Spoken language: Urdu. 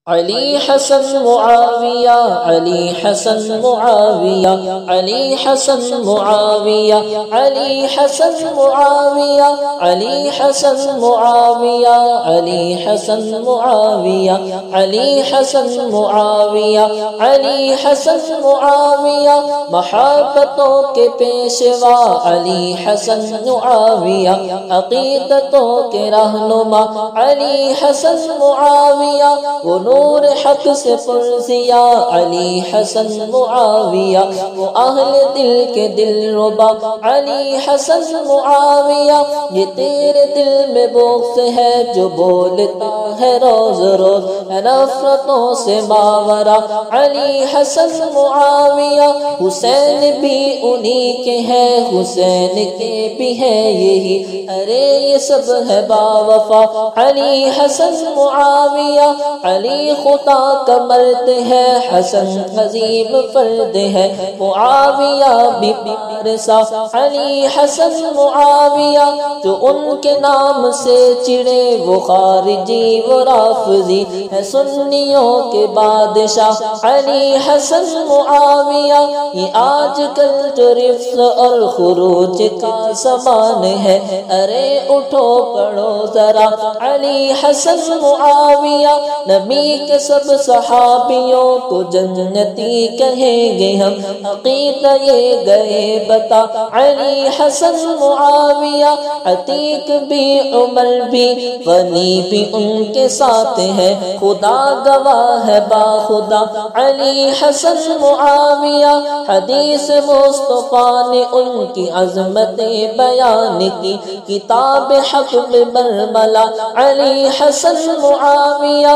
علی حسن معاویہ، علی حسن معاویہ، علی حسن معاویہ، علی حسن معاویہ، علی حسن معاویہ، علی حسن معاویہ، علی حسن معاویہ، علی حسن معاویہ، محبتوں کے پیشوا علی حسن معاویہ، عقیدتوں کے رہنما علی حسن معاویہ، وہ نور حق سے پرزیا علی حسن معاویہ، وہ اہل دل کے دل ربا علی حسن معاویہ، یہ تیرے دل میں بغض ہے جو بولتا ہے روز روز، نفرتوں سے ماورا علی حسن معاویہ، حسین بھی انہی کے ہیں، حسین کے بھی ہے یہی، ارے یہ سب ہے باوفا علی حسن معاویہ، علی خدا کا مرد ہے، حسن عظیم فرد ہے، معاویہ بھی پیار سا علی حسن معاویہ، جو ان کے نام سے چڑے وہ خارجی وہ رافضی ہے، سنیوں کے بادشاہ علی حسن معاویہ، یہ آج کل جو رفض اور خروج کا زمان ہے، ارے اٹھو پڑھو ذرا علی حسن معاویہ، نبی کے سب صحابیوں کو جنتی کہیں گے ہم، عقیدہ یہ گئے بتا علی حسن معاویہ، عتیق بھی عمر بھی غنی بھی ان کے ساتھ ہے، خدا گواہ ہے با خدا علی حسن معاویہ، حدیث مصطفیٰ نے ان کی عظمت بیان کی، کتاب حق میں برملا علی حسن معاویہ۔